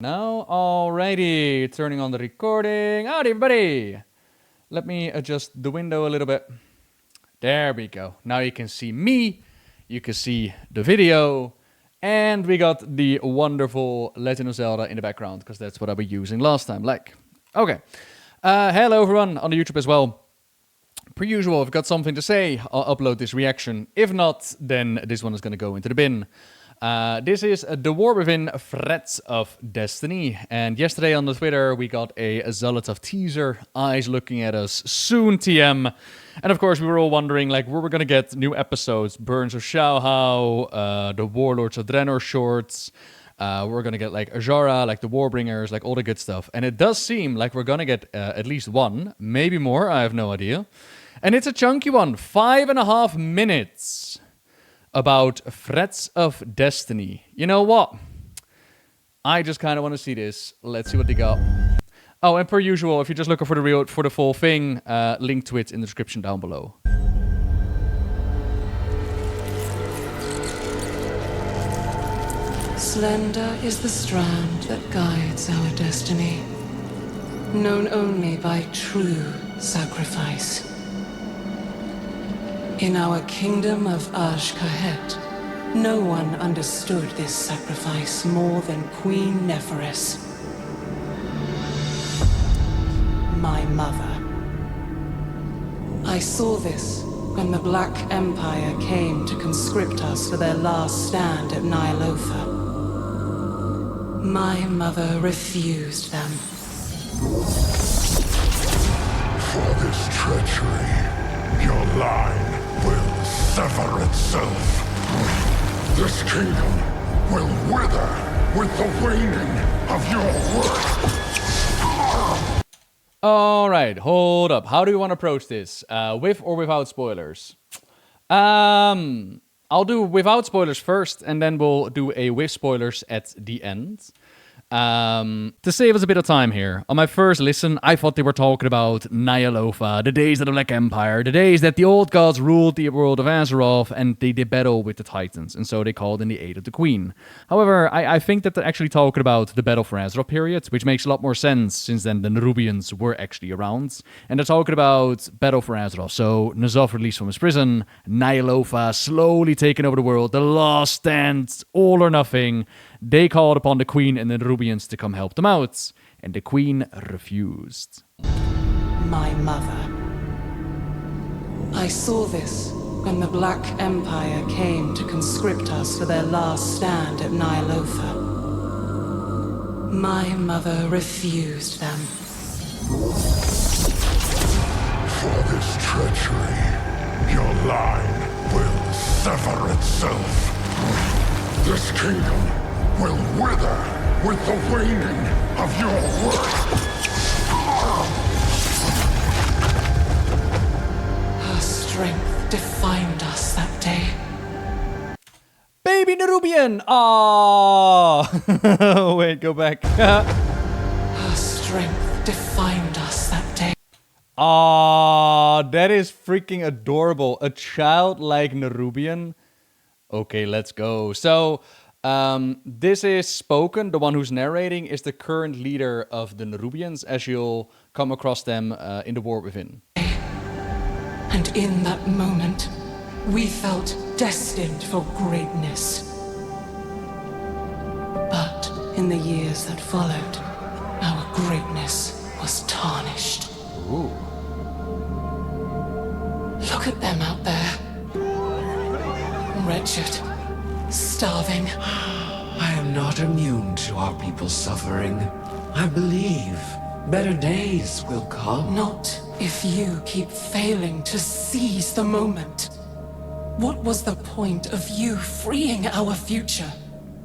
Now, alrighty, turning on the recording. Howdy, everybody. Let me adjust the window a little bit. There we go. Now you can see me, you can see the video, and we got the wonderful Legend of Zelda in the background, because that's what I was using last time. Okay. Hello, everyone, on the YouTube as well. Per usual, if I've got something to say, I'll upload this reaction. If not, then this one is going to go into the bin. This is The War Within Threads of Destiny. And yesterday on the Twitter, we got a Xal'atath teaser. Eyes looking at us. Soon TM. And of course, we were all wondering, where we're going to get new episodes. Burns of Xiaohao, the Warlords of Draenor shorts. We're going to get, Azara, the Warbringers, all the good stuff. And it does seem like we're going to get at least one. Maybe more, I have no idea. And it's a chunky one. 5.5 minutes. About Threads of Destiny. You know what? I just kind of want to see this. Let's see what they got. Oh, and per usual, if you're just looking for the full thing, link to it in the description down below. Slender is the strand that guides our destiny, known only by true sacrifice. In our kingdom of Azj-Kahet, no one understood this sacrifice more than Queen Neferis, my mother. I saw this when the Black Empire came to conscript us for their last stand at Ny'alotha. My mother refused them. For this treachery, your line will sever itself. This kingdom will wither with the waning of your worth. Alright, hold up. How do you want to approach this? With or without spoilers? I'll do without spoilers first, and then we'll do a with spoilers at the end. To save us a bit of time here, on my first listen, I thought they were talking about Ny'alotha, the days of the Black Empire, the days that the old gods ruled the world of Azeroth, and they did battle with the Titans, and so they called in the aid of the Queen. However, I think that they're actually talking about the Battle for Azeroth period, which makes a lot more sense, since then the Nerubians were actually around, and they're talking about Battle for Azeroth, so N'Zoth released from his prison, Ny'alotha slowly taking over the world, the last stand, all or nothing. They called upon the Queen and the Nerubians to come help them out, and the Queen refused. My mother. I saw this when the Black Empire came to conscript us for their last stand at Ny'alotha. My mother refused them. For this treachery, your line will sever itself. This kingdom will wither with the waning of your worth. Her strength defined us that day. Baby Nerubian! Aww! Wait, go back. Her strength defined us that day. Aww, that is freaking adorable. A childlike Nerubian. Okay, let's go. So, this is Spoken. The one who's narrating is the current leader of the Nerubians, as you'll come across them in The War Within. And in that moment, we felt destined for greatness. But in the years that followed, our greatness was tarnished. Ooh. Look at them out there. Wretched. Starving. I am not immune to our people's suffering. I believe better days will come. Not if you keep failing to seize the moment. What was the point of you freeing our future,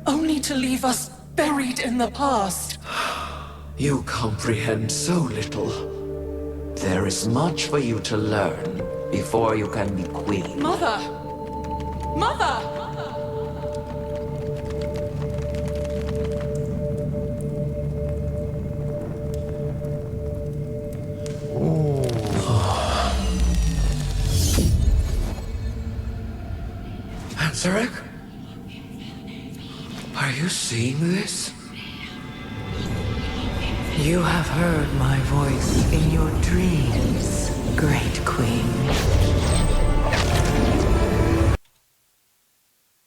only to leave us buried in the past? You comprehend so little. There is much for you to learn before you can be queen. Mother! Mother! Zarek? Are you seeing this? You have heard my voice in your dreams, Great Queen.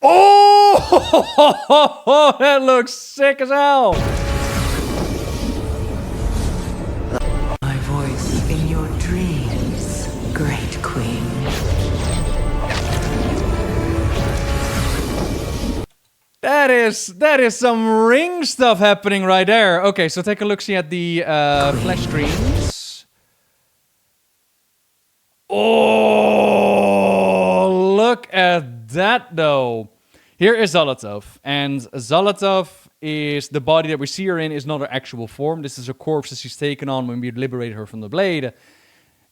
Oh, that looks sick as hell. My voice in your dreams, Great Queen. That is some ring stuff happening right there. Okay, so take a look-see at the flash screens. Oh, look at that though. Here is Xal'atath, and Xal'atath is the body that we see her in is not her actual form. This is a corpse that she's taken on when we liberate her from the blade.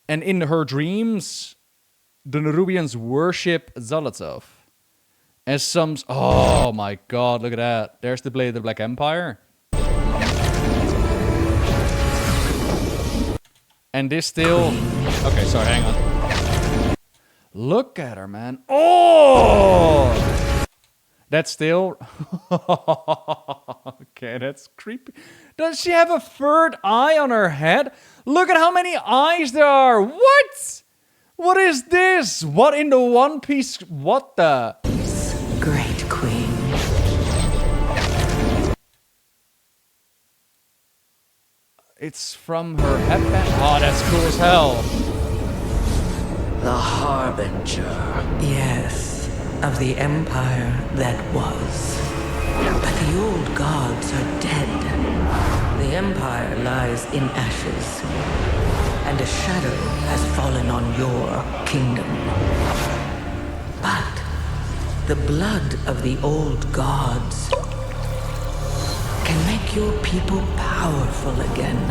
And in her dreams, the Nerubians worship Xal'atath. As some... Oh my god, look at that. There's the blade of the Black Empire. And this still... Okay, sorry, hang on. Look at her, man. Oh! That's still... Okay, that's creepy. Does she have a third eye on her head? Look at how many eyes there are. What? What is this? What in the One Piece? What the... Great Queen. It's from her headband. Oh, that's cool as hell. The Harbinger. Yes, of the empire that was. But the old gods are dead. The empire lies in ashes. And a shadow has fallen on your kingdom. But the blood of the old gods can make your people powerful again.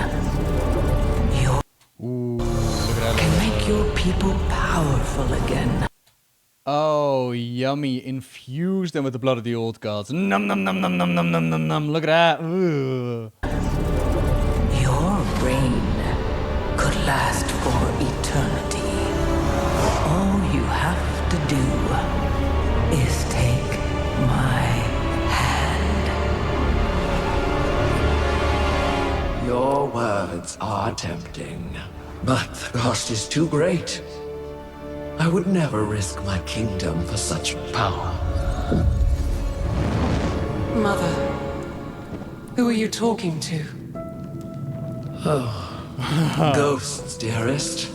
Ooh, look at that. Can make your people powerful again. Oh, yummy. Infuse them with the blood of the old gods. Num num num num num num num num num. Look at that. Ooh. Your reign could last for eternity. All you have to do is take my hand. Your words are tempting, but the cost is too great. I would never risk my kingdom for such power. Mother, who are you talking to? Ghosts, dearest.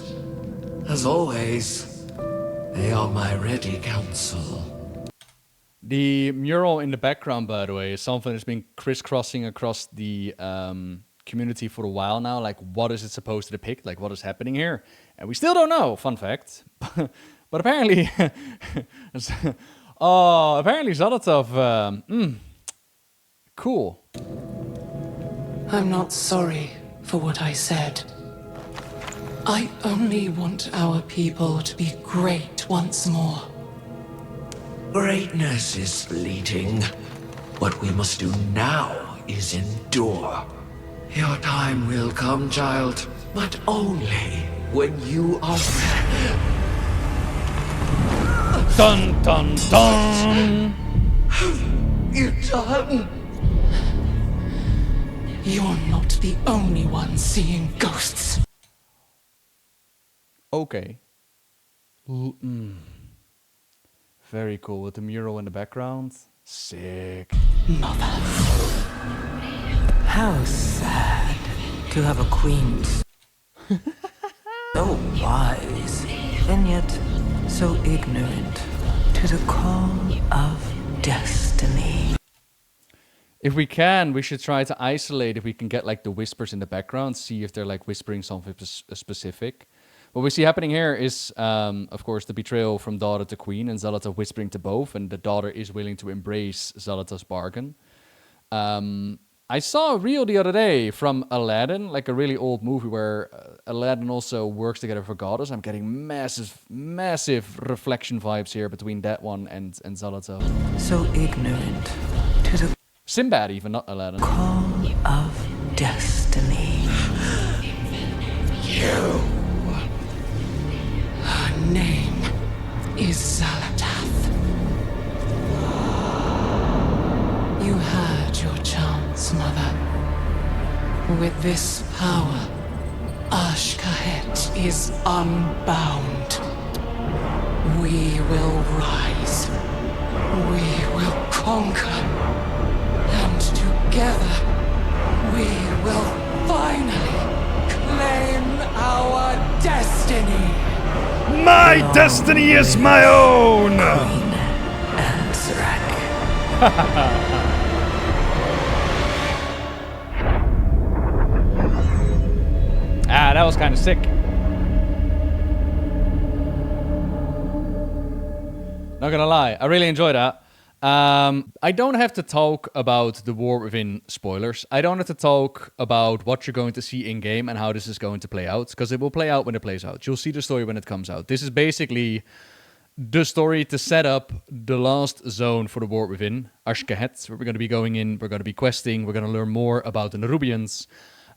As always, they are my ready counsel. The mural in the background, by the way, is something that's been crisscrossing across the community for a while now. Like, what is it supposed to depict? Like, what is happening here? And we still don't know, fun fact. But apparently... oh, apparently Xal'atath... cool. I'm not sorry for what I said. I only want our people to be great once more. Greatness is fleeting. What we must do now is endure. Your time will come, child, but only when you are ready. Dun dun dun! You done? You're not the only one seeing ghosts. Okay. Very cool with the mural in the background. Sick. Mother. How sad to have a queen so wise and yet so ignorant to the call of destiny. If we can, we should try to isolate if we can get like the whispers in the background, see if they're like whispering something specific. What we see happening here is, of course, the betrayal from daughter to queen and Xal'atah whispering to both, and the daughter is willing to embrace Xal'atath's bargain. I saw a reel the other day from Aladdin, like a really old movie where Aladdin also works together for goddess. I'm getting massive reflection vibes here between that one and Xal'atah. So ignorant to the Sinbad even, not Aladdin. call of destiny. You. Her name is Xal'atath. You had your chance, Mother. With this power, Ashkahet is unbound. We will rise. We will conquer. And together, we will finally claim our destiny. My destiny is my own! That was kind of sick. Not gonna lie, I really enjoyed that. I don't have to talk about the War Within spoilers. I don't have to talk about what you're going to see in-game and how this is going to play out, because it will play out when it plays out. You'll see the story when it comes out. This is basically the story to set up the last zone for the War Within, Ashkahet, where we're going to be going in, we're going to be questing, we're going to learn more about the Nerubians.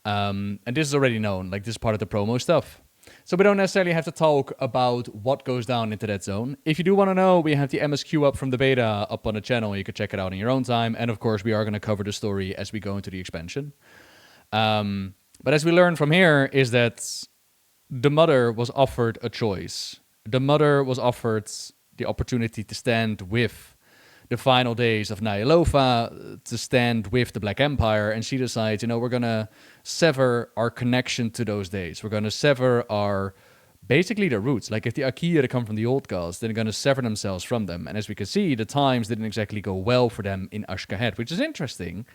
And this is already known, like this is part of the promo stuff. So we don't necessarily have to talk about what goes down into that zone. If you do want to know, we have the MSQ up from the beta up on the channel. You can check it out in your own time. And of course, we are going to cover the story as we go into the expansion. But as we learn from here is that the mother was offered a choice. The mother was offered the opportunity to stand with the final days of Ny'alotha, to stand with the Black Empire, and she decides, you know, we're going to sever our connection to those days. We're going to sever our, basically their roots. Like if the Akia that come from the old gods, they're going to sever themselves from them. And as we can see, the times didn't exactly go well for them in Ashkahet, which is interesting.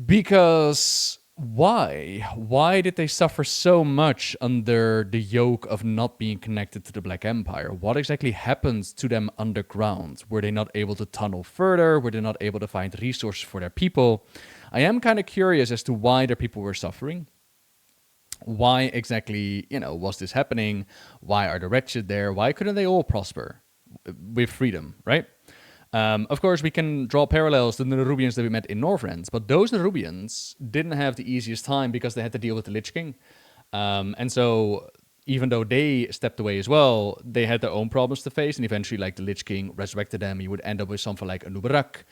Because why? Why did they suffer so much under the yoke of not being connected to the Black Empire? What exactly happened to them underground? Were they not able to tunnel further? Were they not able to find resources for their people? I am kind of curious as to why their people were suffering. Why exactly, you know, was this happening? Why are the wretched there? Why couldn't they all prosper with freedom, right? Of course, we can draw parallels to the Nerubians that we met in Northrend, but those Nerubians didn't have the easiest time because they had to deal with the Lich King. And so, even though they stepped away as well, they had their own problems to face, and eventually, like, the Lich King resurrected them, you would end up with something like a Nubarak.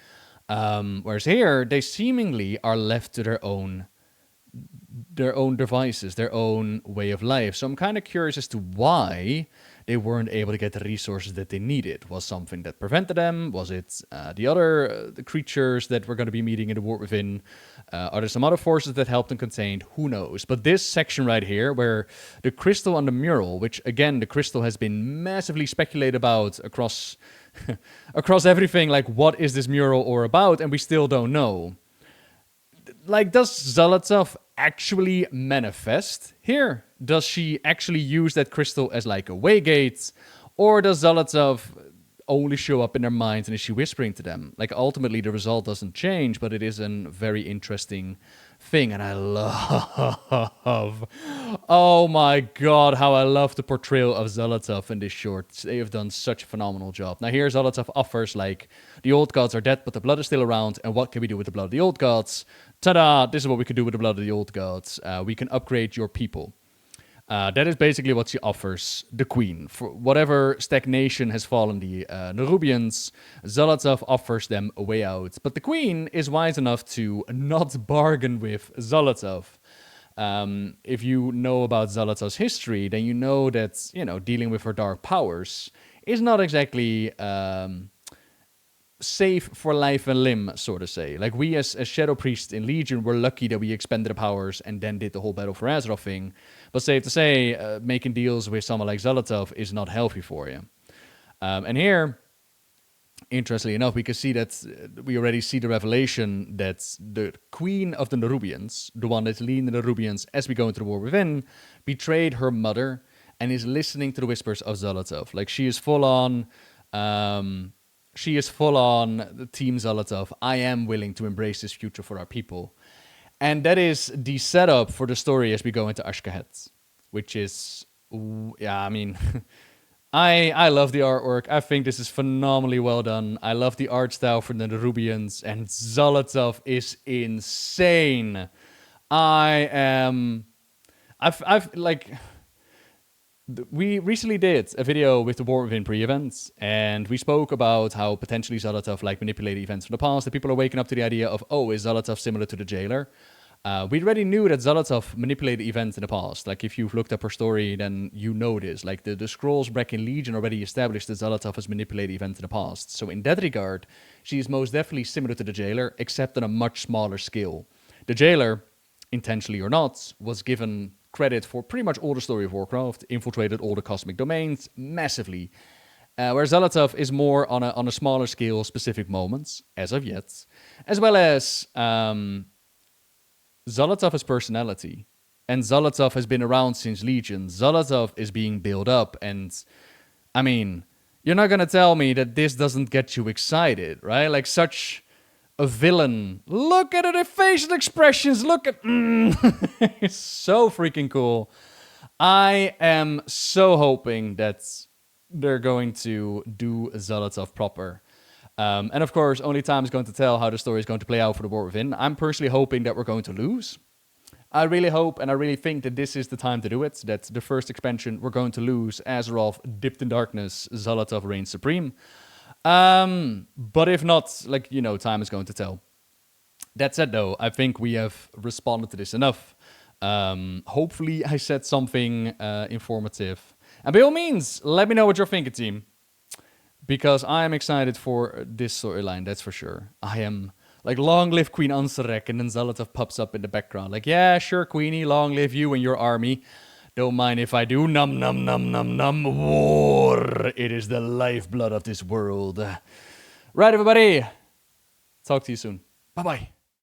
Whereas here, they seemingly are left to their own devices, their own way of life. So I'm kind of curious as to why they weren't able to get the resources that they needed. Was something that prevented them? Was it the other the creatures that we're going to be meeting in the War Within? Are there some other forces that helped them contained? Who knows? But this section right here, where the crystal on the mural, which again, the crystal has been massively speculated about across across everything, like what is this mural or about, and we still don't know. Like, does Xal'atath actually manifest here? Does she actually use that crystal as like a waygate? Or does Xal'atath only show up in their minds and is she whispering to them? Like, ultimately the result doesn't change, but it is a very interesting thing. And I love, oh my god, how I love the portrayal of Xal'atath in this short. They have done such a phenomenal job. Now here Xal'atath offers, like, the old gods are dead, but the blood is still around, and what can we do with the blood of the old gods? Ta-da! This is what we can do with the blood of the old gods. We can upgrade your people. That is basically what she offers the queen. For whatever stagnation has fallen the Nerubians, Xal'atath offers them a way out. But the queen is wise enough to not bargain with Xal'atath. If you know about Xal'atath's history, then you know that, you know, dealing with her dark powers is not exactly safe for life and limb, so to say. Like, we as Shadow Priests in Legion were lucky that we expended the powers and then did the whole Battle for Azeroth thing. But safe to say, making deals with someone like Xal'atath is not healthy for you. And here, interestingly enough, we can see that we already see the revelation that the queen of the Nerubians, the one that's leading the Nerubians as we go into the War Within, betrayed her mother and is listening to the whispers of Xal'atath. Like, she is full on... She is full on the Team Xal'atath. I am willing to embrace this future for our people. And that is the setup for the story as we go into Ashkahet. Which is, yeah, I mean, I love the artwork. I think this is phenomenally well done. I love the art style for the Nerubians. And Xal'atath is insane. We recently did a video with the War Within pre-events, and we spoke about how potentially Xal'atath, like, manipulated events from the past, that people are waking up to the idea of, oh, is Xal'atath similar to the Jailer? We already knew that Xal'atath manipulated events in the past. Like, if you've looked up her story, then you know this. Like, the scrolls back in Legion already established that Xal'atath has manipulated events in the past. So in that regard, she is most definitely similar to the Jailer, except on a much smaller scale. The Jailer, intentionally or not, was given credit for pretty much all the story of Warcraft, infiltrated all the cosmic domains massively. Where Xal'atath is more on a smaller scale, specific moments, as of yet. As well as... Xal'atath has personality, and Xal'atath has been around since Legion. Xal'atath is being built up, and I mean, you're not gonna tell me that this doesn't get you excited, right? Like, such a villain. Look at her facial expressions. Look at it's so freaking cool. I am so hoping that they're going to do Xal'atath proper. And of course, only time is going to tell how the story is going to play out for the War Within. I'm personally hoping that we're going to lose. I really hope and I really think that this is the time to do it. That the first expansion we're going to lose, Azeroth dipped in darkness, Xal'atath reigns supreme. But if not, like, you know, time is going to tell. That said, though, I think we have responded to this enough. Hopefully I said something informative. And by all means, let me know what you're thinking, team. Because I am excited for this storyline, that's for sure. I am, like, long live Queen Ansarek, and then Xal'atath pops up in the background. Like, yeah, sure, Queenie, long live you and your army. Don't mind if I do. Num, num, num, num, num. War. It is the lifeblood of this world. Right, everybody. Talk to you soon. Bye-bye.